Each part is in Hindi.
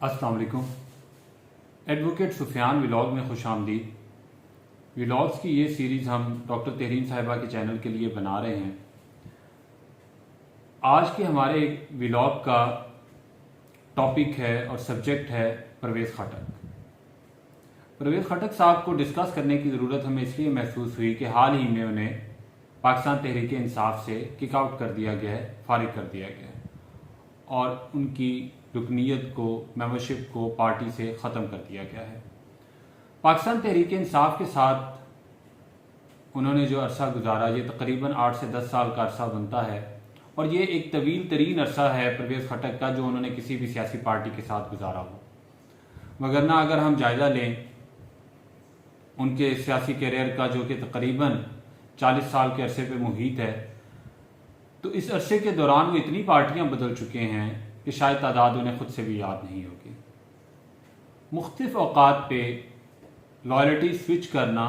अस्सलाम वालेकुम। एडवोकेट सुफियान व्लॉग में खुश आमदीद। व्लॉग्स की ये सीरीज़ हम डॉक्टर तहरीन साहिबा के चैनल के लिए बना रहे हैं। आज के हमारे व्लॉग का टॉपिक है और सब्जेक्ट है परवेज़ खटक। परवेज़ खटक साहब को डिस्कस करने की ज़रूरत हमें इसलिए महसूस हुई कि हाल ही में उन्हें पाकिस्तान तहरीक इंसाफ से किक आउट कर दिया गया है, फारिग कर दिया गया है और उनकी रुकनीत को, मेंबरशिप को पार्टी से ख़त्म कर दिया गया है। पाकिस्तान तहरीक इंसाफ के साथ उन्होंने जो अरसा गुजारा, ये तकरीबन 8 से 10 साल का अरसा बनता है और ये एक तवील तरीन अरसा है परवेज़ खटक का जो उन्होंने किसी भी सियासी पार्टी के साथ गुजारा हो। वगरना अगर हम जायज़ा लें उनके सियासी करियर का, जो कि तकरीबन 40 साल के अरसे पे मुहित है, तो इस अरसे के दौरान वो इतनी पार्टियां बदल चुके हैं कि शायद तादाद उन्हें खुद से भी याद नहीं होगी। मुख्तलिफ औकात पे लॉयल्टी स्विच करना,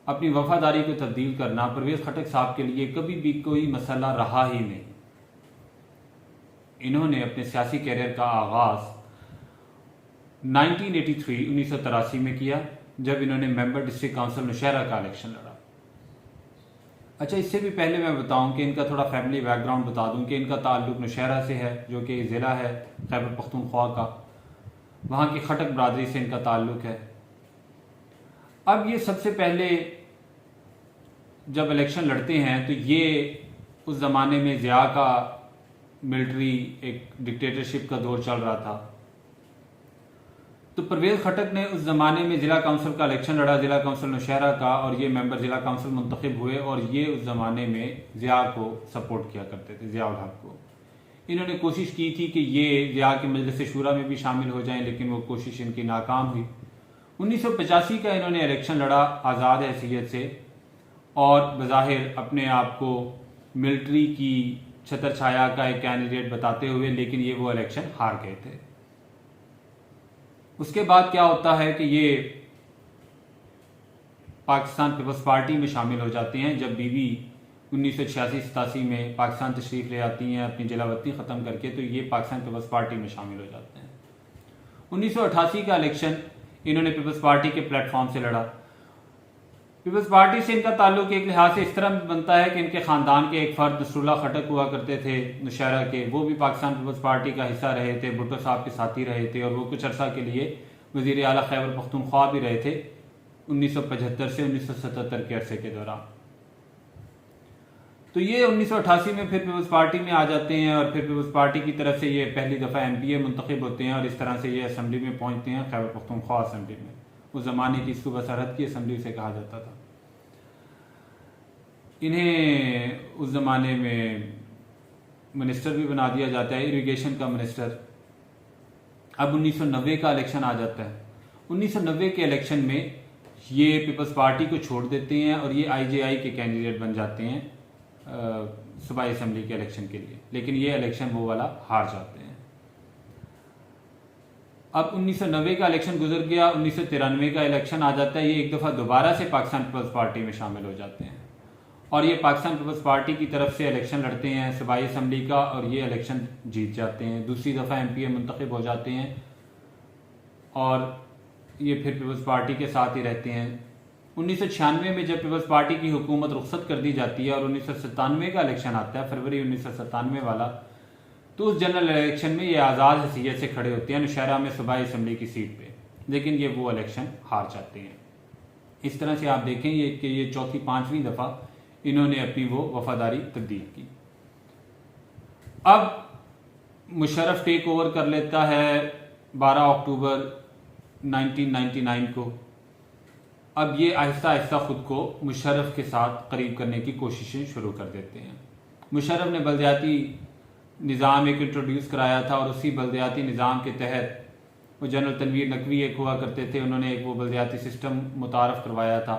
अपनी वफादारी को तब्दील करना परवेज़ खटक साहब के लिए कभी भी कोई मसला रहा ही नहीं। इन्होंने अपने सियासी करियर का आगाज 1983 में किया, जब इन्होंने मेंबर डिस्ट्रिक्ट काउंसिल नौशहरा का इलेक्शन लड़ा। अच्छा, इससे भी पहले मैं बताऊं कि इनका थोड़ा फैमिली बैकग्राउंड बता दूं कि इनका ताल्लुक नौशहरा से है, जो कि ज़िला है खैबर पख्तूनख्वा का। वहाँ की खटक बरादरी से इनका ताल्लुक है। अब ये सबसे पहले जब इलेक्शन लड़ते हैं तो ये उस ज़माने में ज़िया का मिलिट्री एक डिक्टेटरशिप का दौर चल रहा था। तो परवेज़ खटक ने उस ज़माने में ज़िला काउंसिल का इलेक्शन लड़ा, ज़िला काउंसिल नौशहरा का, और ये मेंबर ज़िला काउंसिल मुंतखब हुए और ये उस ज़माने में ज़िया को सपोर्ट किया करते थे, ज़िया उल हक को। इन्होंने कोशिश की थी कि ये ज़िया के मजलिस शूरा में भी शामिल हो जाएं, लेकिन वो कोशिश इनकी नाकाम हुई। 1985 का इन्होंने इलेक्शन लड़ा आज़ाद हैसियत से और बज़ाहिर अपने आप को मिलिट्री की छतर छाया का एक कैंडिडेट बताते हुए, लेकिन ये वो इलेक्शन हार गए थे। उसके बाद क्या होता है कि ये पाकिस्तान पीपल्स पार्टी में शामिल हो जाते हैं। जब बीबी 1986-87 में पाकिस्तान तशरीफ ले आती हैं अपनी जलावतनी ख़त्म करके, तो ये पाकिस्तान पीपल्स पार्टी में शामिल हो जाते हैं। 1988 का इलेक्शन इन्होंने पीपल्स पार्टी के प्लेटफॉर्म से लड़ा। पीपल्स पार्टी से इनका ताल्लुक एक लिहाज से इस तरह बनता है कि इनके ख़ानदान के एक फ़र्द नसरुल्लाह खटक हुआ करते थे नौशहरा के, वो भी पाकिस्तान पीपल्स पार्टी का हिस्सा रहे थे, भुट्टो साहब के साथी रहे थे और वो कुछ अर्सा के लिए वज़ीर आला खैबर पख्तूनख्वा भी रहे थे 1975 से 1977 के अरसे के दौरान। तो ये 1988 में फिर पीपल्स पार्टी में आ जाते हैं और फिर पीपल्स पार्टी की तरफ से ये पहली दफ़ा MPA मुंतखब होते हैं और इस तरह से ये असम्बली में पहुँचते हैं, खैबर पख्तूनख्वा असम्बली में। उस ज़माने की सूबा सरहद की असम्बली से कहा जाता था। इन्हें उस ज़माने में मिनिस्टर भी बना दिया जाता है, इरिगेशन का मिनिस्टर। अब 1990 का इलेक्शन आ जाता है। 1990 के इलेक्शन में ये पीपल्स पार्टी को छोड़ देते हैं और ये IJI के कैंडिडेट बन जाते हैं सूबाई असम्बली के इलेक्शन के लिए, लेकिन ये इलेक्शन वो वाला हार जाते हैं। अब 1990 का इलेक्शन गुजर गया, 1993 का इलेक्शन आ जाता है। ये एक दफ़ा दोबारा से पाकिस्तान पीपल्स पार्टी में शामिल हो जाते हैं और ये पाकिस्तान पीपल्स पार्टी की तरफ से इलेक्शन लड़ते हैं सूबाई असम्बली का और ये इलेक्शन जीत जाते हैं। दूसरी दफ़ा MPA मुंतखब हो जाते हैं और ये फिर पीपल्स पार्टी के साथ ही रहते हैं। 1996 में जब पीपल्स पार्टी की हुकूमत रुखसत कर दी जाती है और 1997 का इलेक्शन आता है, फरवरी 1997 वाला, तो उस जनरल इलेक्शन में ये आज़ाद हैसियत से खड़े होते हैं नौशहरा में सूबाई असम्बली की सीट पे, लेकिन ये वो इलेक्शन हार जाते हैं। इस तरह से आप देखें कि ये चौथी 5वीं दफ़ा इन्होंने अपनी वो वफादारी तब्दील की। अब मुशर्रफ टेक ओवर कर लेता है 12 अक्टूबर 1999 को। अब ये आहिस्ता आहिस्ता खुद को मुशर्रफ के साथ करीब करने की कोशिशें शुरू कर देते हैं। मुशर्रफ ने बलदियाती निज़ाम एक इंट्रोड्यूस कराया था और उसी बलदियाती निज़ाम के तहत वो जनरल तनवीर नकवी एक हुआ करते थे, उन्होंने एक वो बलदियाती सिस्टम मुतारफ़ करवाया था।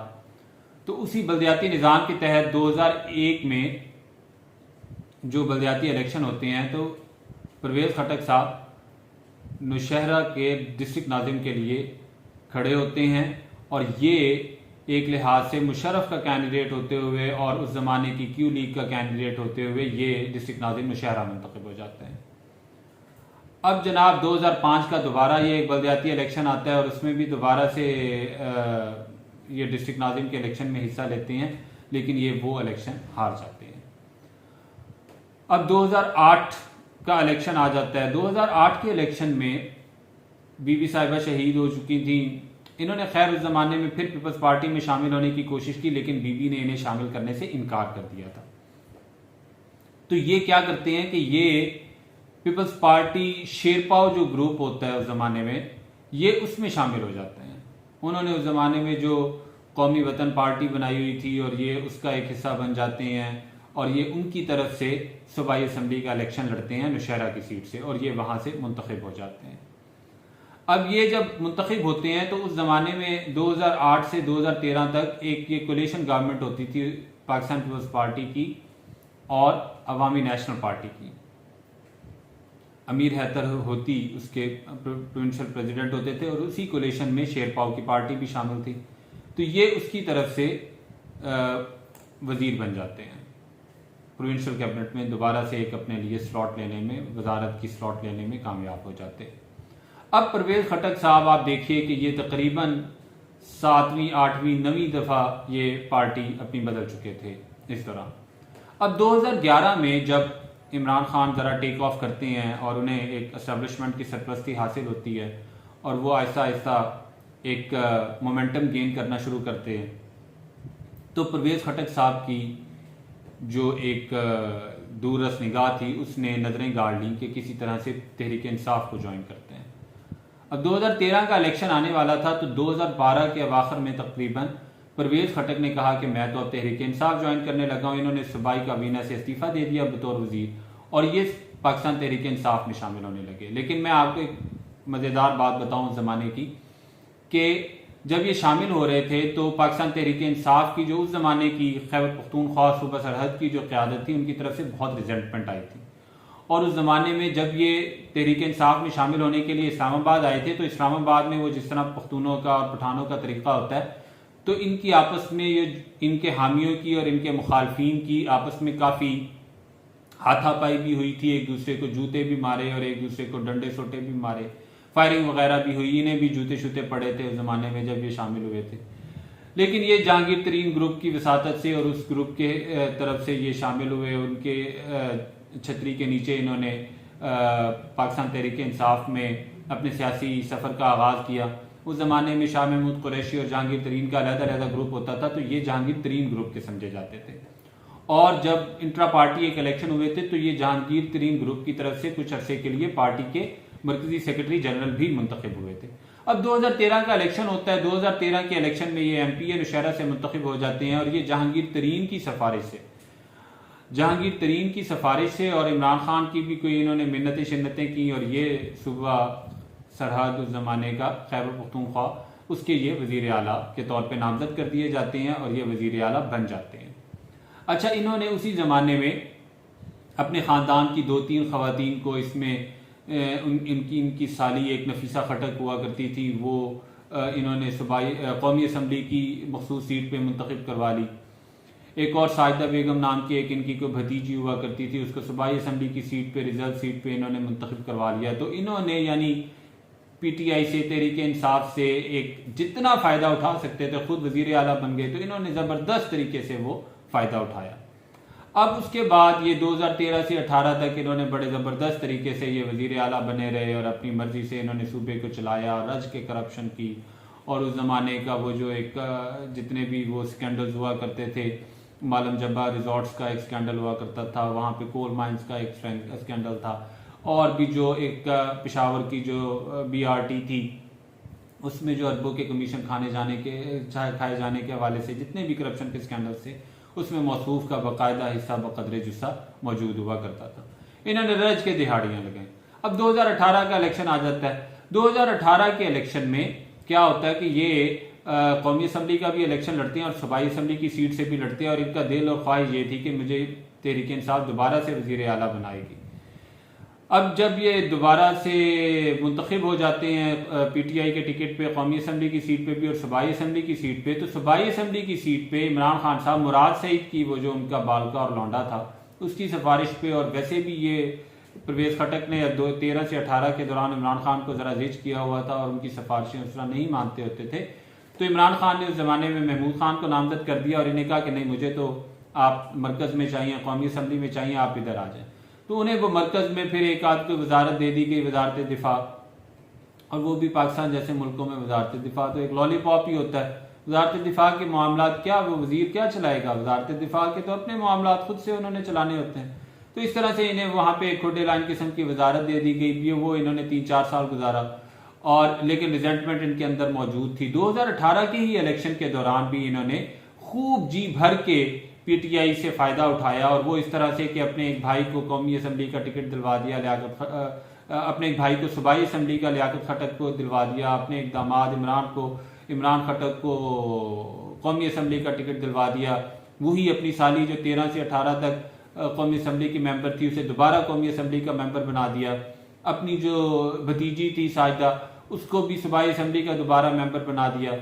तो उसी बलदियाती निज़ाम के तहत 2001 में जो बलदियाती इलेक्शन होते हैं, तो परवेज़ खटक साहब नौशहरा के डिस्ट्रिक्ट नाज़िम के लिए खड़े होते हैं और ये एक लिहाज से मुशर्रफ का कैंडिडेट होते हुए और उस ज़माने की क्यू लीग का कैंडिडेट होते हुए ये डिस्ट्रिक्ट नाज़िम नौशहरा मुंतखब हो जाते हैं। अब जनाब 2005 का दोबारा ये एक बलदियाती इलेक्शन आता है और उसमें भी दोबारा से ये डिस्ट्रिक्ट नाज़िम के इलेक्शन में हिस्सा लेते हैं, लेकिन ये वो इलेक्शन हार जाते हैं। अब 2008 का इलेक्शन आ जाता है। 2008 के इलेक्शन में बीबी साहिबा शहीद हो चुकी थी। इन्होंने खैर उस जमाने में फिर पीपल्स पार्टी में शामिल होने की कोशिश की, लेकिन बीबी ने इन्हें शामिल करने से इनकार कर दिया था। तो ये क्या करते हैं कि ये पीपल्स पार्टी शेरपाओ जो ग्रुप होता है उस जमाने में, ये उसमें शामिल हो जाते हैं। उन्होंने उस जमाने में जो कौमी वतन पार्टी बनाई हुई थी और ये उसका एक हिस्सा बन जाते हैं और ये उनकी तरफ से सूबाई असम्बली का इलेक्शन लड़ते हैं नौशहरा की सीट से और ये वहां से मुंतखब हो जाते हैं। अब ये जब मुंतखब होते हैं तो उस जमाने में 2008 से 2013 तक एक ये कोलिशन गवर्नमेंट होती थी पाकिस्तान पीपल्स पार्टी की और अवामी नेशनल पार्टी की। अमीर हैदर होती उसके प्रोविंशियल प्रेसिडेंट होते थे और उसी कोलिशन में शेरपाओ की पार्टी भी शामिल थी। तो ये उसकी तरफ से वजीर बन जाते हैं। प्रोविंशियल कैबिनेट में दोबारा से एक अपने लिए स्लॉट लेने में, वजारत की स्लॉट लेने में कामयाब हो जाते हैं। अब परवेज खटक साहब आप देखिए कि ये तकरीबन 7वीं 8वीं 9वीं दफ़ा ये पार्टी अपनी बदल चुके थे इस दौरान। अब 2011 में जब इमरान खान ज़रा टेक ऑफ करते हैं और उन्हें एक एस्टेब्लिशमेंट की सरपरस्ती हासिल होती है और वो आहिस्ता आहिस्ता एक मोमेंटम गेन करना शुरू करते हैं, तो परवेज खटक साहब की जो एक दूररस निगाह थी उसने नजरें गाड़ ली कि किसी तरह से तहरीक इंसाफ को ज्वाइन करते हैं। अब 2013 का इलेक्शन आने वाला था तो 2012 के अवाखिर में तकरीबन परवेज खटक ने कहा कि मैं तो अब तहरीक इंसाफ ज्वाइन करने लगा हूं। इन्होंने सूबाई काबीना से इस्तीफा दे दिया बतौर वजीर और ये पाकिस्तान तहरीक इंसाफ में शामिल होने लगे। लेकिन मैं आपको एक मज़ेदार बात बताऊं उस ज़माने की कि जब ये शामिल हो रहे थे तो पाकिस्तान तहरीक इंसाफ की जो उस ज़माने की खैबर पख्तूनख्वा सूबा सरहद की जो क़यादत थी उनकी तरफ से बहुत रिजेंटमेंट आई थी। और उस ज़माने में जब ये तहरीक इंसाफ में शामिल होने के लिए इस्लामाबाद आए थे तो इस्लामाबाद में वो जिस तरह पख्तूनों का और पठानों का तरीका होता है, तो इनकी आपस में ये इनके हामियों की और इनके मुखालफिन की आपस में काफ़ी हाथापाई भी हुई थी। एक दूसरे को जूते भी मारे और एक दूसरे को डंडे सोटे भी मारे, फायरिंग वगैरह भी हुई। इन्हें भी जूते शूते पड़े थे उस ज़माने में जब ये शामिल हुए थे। लेकिन ये जहांगीर तरीन ग्रुप की वसातत से और उस ग्रुप के तरफ से ये शामिल हुए। उनके छतरी के नीचे इन्होंने पाकिस्तान तहरीक इंसाफ में अपने सियासी सफ़र का आगाज़ किया। उस ज़माने में शाह महमूद कुरैशी और जहांगीर तरीन का अलग-अलग ग्रुप होता था, तो ये जहांगीर तरीन ग्रुप के समझे जाते थे। और जब इंट्रा पार्टी एक इलेक्शन हुए थे तो ये जहांगीर तरीन ग्रुप की तरफ से कुछ अरसे के लिए पार्टी के मरकजी सेक्रेटरी जनरल भी मुंतखब हुए थे। अब 2013 का इलेक्शन होता है। 2013 के इलेक्शन में ये MP नौशहरा से मुंतखब हो जाते हैं और ये जहांगीर तरीन की सिफारिश से और इमरान खान की भी कोई इन्होंने मिन्नतें शिन्नतें की और ये सूबा सरहद उस ज़माने का खैबर पख्तूनख्वा उसके ये वज़ीर आला के तौर पे नामजद कर दिए जाते हैं और ये वज़ीर आला बन जाते हैं। अच्छा, इन्होंने उसी ज़माने में अपने ख़ानदान की 2-3 ख़वातीन को इसमें इनकी साली एक नफीसा खटक हुआ करती थी, वो इन्होंने सूबाई कौमी असम्बली की मखसूस सीट पे मुंतखब करवा ली। एक और साजिदा बेगम नाम की एक इनकी कोई भतीजी हुआ करती थी, उसको सूबाई असम्बली की सीट पे रिजर्व सीट पे इन्होंने मुंतखब करवा लिया। तो इन्होंने यानी PTI से तहरीक इंसाफ से एक जितना फ़ायदा उठा सकते थे, खुद वज़ीर आला बन गए, तो इन्होंने ज़बरदस्त तरीके से वो फ़ायदा उठाया। अब उसके बाद ये 2013 से 18 तक इन्होंने बड़े ज़बरदस्त तरीके से ये वज़ीर आला बने रहे और अपनी मर्जी से इन्होंने सूबे को चलाया, रज के करप्शन की। और उस ज़माने का वो जो एक जितने भी वो स्कैंडल्स हुआ करते थे, मालम जब्बा रिजॉर्ट्स का एक स्कैंडल हुआ करता था, वहाँ पे कोल माइंस का एक स्कैंडल था, और भी जो एक पेशावर की जो BRT थी उसमें जो अरबों के कमीशन खाए जाने के हवाले से जितने भी करप्शन के स्कैंडल्स थे उसमें मौसूफ का बाकायदा हिस्सा बकदरे जुस्सा मौजूद हुआ करता था। इन्होंने रज के दिहाड़ियाँ लगाई। अब 2018 का इलेक्शन आ जाता है। 2018 के इलेक्शन में क्या होता है कि ये कौमी असम्बली का भी इलेक्शन लड़ते हैं और सूबाई असम्बली की सीट से भी लड़ते हैं और इनका दिल और ख्वाहिश ये थी कि मुझे तहरीक इंसाफ दोबारा से वज़ीर आला बनाएगी। अब जब ये दोबारा से मुंतखब हो जाते हैं PTI के टिकट पे, कौमी असम्बली की सीट पे भी और सूबाई असम्बली की सीट पे, तो सूबाई असम्बली की सीट पे इमरान खान साहब मुराद सईद की वो जो उनका बालका और लौंडा था उसकी सिफारिश पे, और वैसे भी ये परवेज खटक ने 2013 से 18 के दौरान इमरान खान को ज़रा जिच किया हुआ था और उनकी सिफारिशें उस तरह नहीं मानते होते थे, तो इमरान खान ने उस ज़माने में महमूद खान को नामजद कर दिया और इन्हें कहा कि नहीं, मुझे तो आप मरकज़ में चाहिए, कौमी असम्बली में चाहिए, आप इधर आ जाएं। तो उन्हें वो मरकज़ में फिर एक आध को वजारत दे दी गई, वजारत दिफा, और वो भी पाकिस्तान जैसे मुल्कों में वजारत दिफा तो एक लॉलीपॉप ही होता है। वजारत दिफा के मामलात क्या वो वजीर क्या चलाएगा, वजारत दिफा के तो अपने मामलात खुद से उन्होंने चलाने होते हैं। तो इस तरह से इन्हें वहाँ पे खुडे लाइन किस्म की वजारत दे दी गई, वो इन्होंने 3-4 साल गुजारा, और लेकिन रिजेंटमेंट इनके अंदर मौजूद थी। 2018 के ही इलेक्शन के दौरान भी इन्होंने खूब जी भर के पीटीआई से फायदा उठाया, और वो इस तरह से कि अपने एक भाई को कौमी असम्बली का टिकट दिलवा दिया, अपने एक भाई को सूबाई असम्बली का लियाकत खटक को दिलवा दिया, अपने एक दामाद इमरान खटक को कौमी असम्बली का टिकट दिलवा दिया, वही अपनी साली जो 13 से 18 तक कौमी असम्बली की मेंबर थी उसे दोबारा कौमी असम्बली का मेंबर बना दिया, अपनी जो भतीजी थी साजिदा उसको भी सूबाई असम्बली का दोबारा मेंबर बना दिया।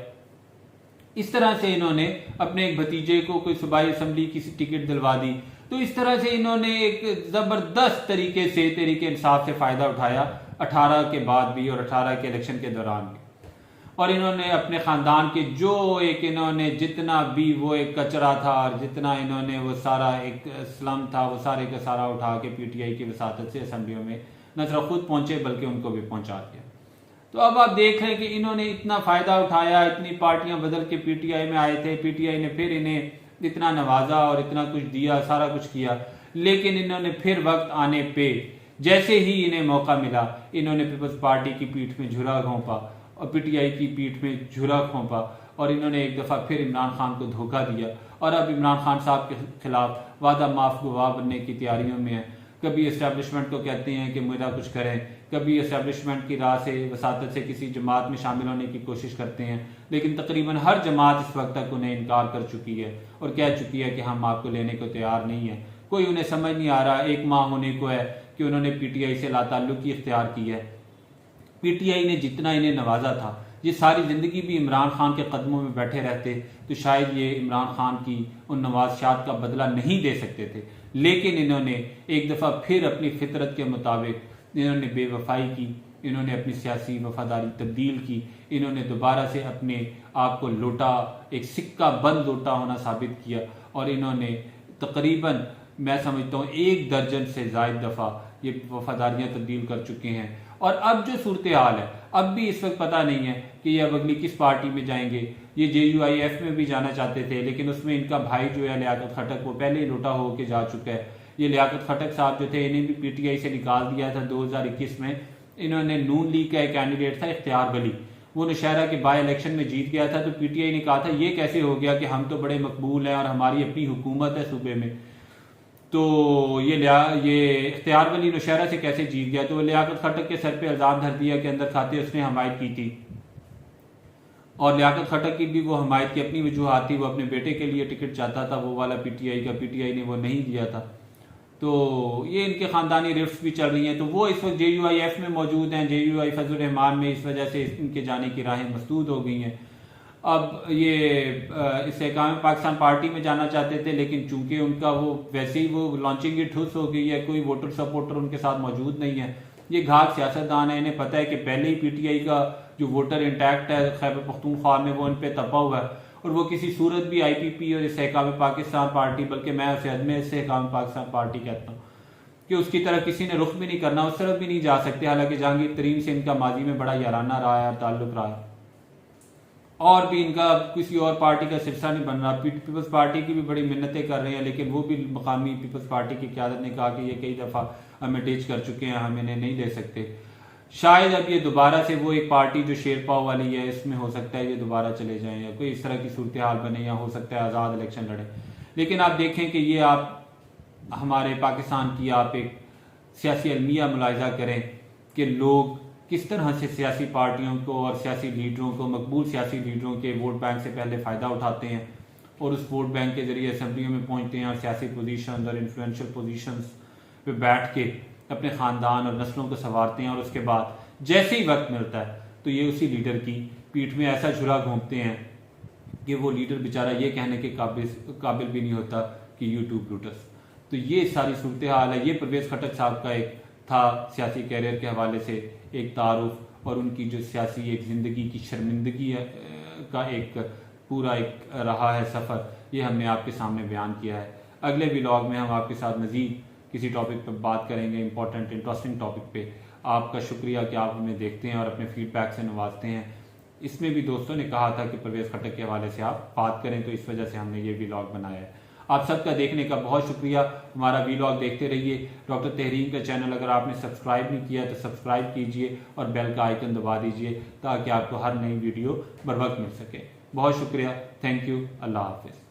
इस तरह से इन्होंने अपने एक भतीजे को कोई सूबाई असम्बली की टिकट दिलवा दी। तो इस तरह से इन्होंने एक जबरदस्त तरीके से तरीके इंसाफ से फायदा उठाया 18 के बाद भी और 18 के इलेक्शन के दौरान भी, और इन्होंने अपने खानदान के जो एक इन्होंने जितना भी वो एक कचरा था और जितना इन्होंने वो सारा एक स्लम था वो सारे का सारा उठा के पीटीआई की वसातत से असम्बलियों में न सिर्फ खुद पहुंचे बल्कि उनको भी पहुंचा दिया। तो अब आप देख रहे हैं कि इन्होंने इतना फायदा उठाया, इतनी पार्टियां बदल के पीटीआई में आए थे, पीटीआई ने फिर इन्हें इतना नवाजा और इतना कुछ दिया, सारा कुछ किया, लेकिन इन्होंने फिर वक्त आने पे जैसे ही इन्हें मौका मिला इन्होंने पीपल्स पार्टी की पीठ में झुरा घोंपा और पीटीआई की पीठ में झुरा घोंपा, और इन्होंने एक दफा फिर इमरान खान को धोखा दिया, और अब इमरान खान साहब के खिलाफ वादा माफ गवाह बनने की तैयारियों में है। कभी इस्टेब्लिशमेंट को कहते हैं कि मेरा कुछ करें, कभी इस्टेब्लिशमेंट की राह से वसातत से किसी जमात में शामिल होने की कोशिश करते हैं, लेकिन तकरीबन हर जमात इस वक्त तक उन्हें इनकार कर चुकी है और कह चुकी है कि हम आपको लेने को तैयार नहीं है। कोई उन्हें समझ नहीं आ रहा, एक माह होने को है कि उन्होंने पीटीआई से लाताल्लुकी इख्तियार की है। पीटीआई ने जितना इन्हें नवाजा था, ये सारी जिंदगी भी इमरान खान के कदमों में बैठे रहते तो शायद ये इमरान खान की उन नवाज़शात का बदला नहीं दे सकते थे, लेकिन इन्होंने एक दफ़ा फिर अपनी फितरत के मुताबिक इन्होंने बेवफाई की, इन्होंने अपनी सियासी वफादारी तब्दील की, इन्होंने दोबारा से अपने आप को लोटा, एक सिक्का बंद लोटा होना साबित किया, और इन्होंने तकरीबन मैं समझता हूँ 1 दर्जन से ज़ायद दफ़ा ये वफादारियाँ तब्दील कर चुके हैं। और अब जो सूरत हाल है, अब भी इस वक्त पता नहीं है कि ये अब अगली किस पार्टी में जाएंगे। ये JUIF में भी जाना चाहते थे, लेकिन उसमें इनका भाई जो है लियाकत खटक वो पहले ही लोटा होकर जा चुका है। ये लियाकत खटक साहब जो थे इन्हें भी पीटीआई से निकाल दिया था 2021 में। इन्होंने नून लीग का एक कैंडिडेट था इख्तियार वली, वो नौशहरा के बाई इलेक्शन में जीत गया था, तो पीटीआई ने कहा था ये कैसे हो गया कि हम तो बड़े मकबूल हैं और हमारी अपनी हुकूमत है सूबे में, तो ये इख्तियार वली नौशहरा से कैसे जीत गया। तो लियाकत खटक के सर पे इल्ज़ाम धर दिया कि अंदर खाते उसने हमायत की थी, और लियाकत खटक की भी वो हमायत की अपनी वजूहात थी, वो अपने बेटे के लिए टिकट चाहता था वो वाला पीटीआई का, पीटीआई ने वो नहीं दिया था। तो ये इनके ख़ानदानी रिफ्ट भी चल रही हैं। तो वो इस वक्त JUIF में मौजूद हैं, JUI फजल रहमान में, इस वजह से इनके जाने की राहें मसदूद हो गई हैं। अब ये इस्तेहकाम पाकिस्तान पार्टी में जाना चाहते थे, लेकिन चूंकि उनका वो वैसे ही वो लॉन्चिंग ही ठुस हो गई है, कोई वोटर सपोर्टर उनके साथ मौजूद नहीं है। ये घात सियासतदान है, इन्हें पता है कि पहले ही पीटीआई का जो वोटर इंटैक्ट है खैबर पख्तूनख्वा में वो इन पर तपा हुआ है, और वो किसी सूरत भी IPP और इस्तेहकाम पाकिस्तान पार्टी, बल्कि मैं उसे अदम इस्तेहकाम पाकिस्तान पार्टी कहता हूँ, कि उसकी तरफ किसी ने रुख भी नहीं करना, उस तरफ भी नहीं जा सकते। हालांकि जहांगीर तरीन से इनका माजी में बड़ा याराना रहा है, ताल्लुक रहा है, और भी इनका किसी और पार्टी का सिरसा नहीं बन रहा। पीपल्स पार्टी की भी बड़ी मिन्नतें कर रहे हैं, लेकिन वो भी मकामी पीपल्स पार्टी की क़यादत ने कहा कि ये कई दफ़ा हमें टीच कर चुके हैं, हम इन्हें नहीं ले सकते। शायद अब ये दोबारा से वो एक पार्टी जो शेरपाव वाली है इसमें हो सकता है ये दोबारा चले जाएं, या कोई इस तरह की सूरत हाल बने, या हो सकता है आज़ाद इलेक्शन लड़े। लेकिन आप देखें कि ये आप हमारे पाकिस्तान की आप एक सियासी अलमिया मुलाहिजा करें कि लोग किस तरह से सियासी पार्टियों को और सियासी लीडरों को, मकबूल सियासी लीडरों के वोट बैंक से पहले फ़ायदा उठाते हैं और उस वोट बैंक के ज़रिए असम्बलियों में पहुँचते हैं और सियासी पोजीशन और इन्फ्लुएंशियल पोजीशंस पे बैठ के अपने ख़ानदान और नस्लों को संवारते हैं, और उसके बाद जैसे ही वक्त मिलता है तो ये उसी लीडर की पीठ में ऐसा छुरा घोंपते हैं कि वो लीडर बेचारा ये कहने के काबिल भी नहीं होता कि यूट्यूब लूटस। तो ये सारी सूरत हाल है। ये परवेज़ खटक साहब का एक था सियासी कैरियर के हवाले से एक तारुफ और उनकी जो सियासी एक ज़िंदगी की शर्मिंदगी का एक पूरा एक रहा है सफ़र, ये हमने आपके सामने बयान किया है। अगले व्लॉग में हम आपके साथ मज़ीद किसी टॉपिक पर बात करेंगे, इंपॉर्टेंट इंटरेस्टिंग टॉपिक पे। आपका शुक्रिया कि आप हमें देखते हैं और अपने फीडबैक से नवाजते हैं। इसमें भी दोस्तों ने कहा था कि परवेज़ खटक के हवाले से आप बात करें, तो इस वजह से हमने ये व्लॉग बनाया है। आप सबका देखने का बहुत शुक्रिया। हमारा व्लॉग देखते रहिए। डॉक्टर तहरीन का चैनल अगर आपने सब्सक्राइब नहीं किया तो सब्सक्राइब कीजिए और बेल का आइकन दबा दीजिए ताकि आपको हर नई वीडियो बर वक्त मिल सके। बहुत शुक्रिया। Thank you. अल्लाह हाफिज़।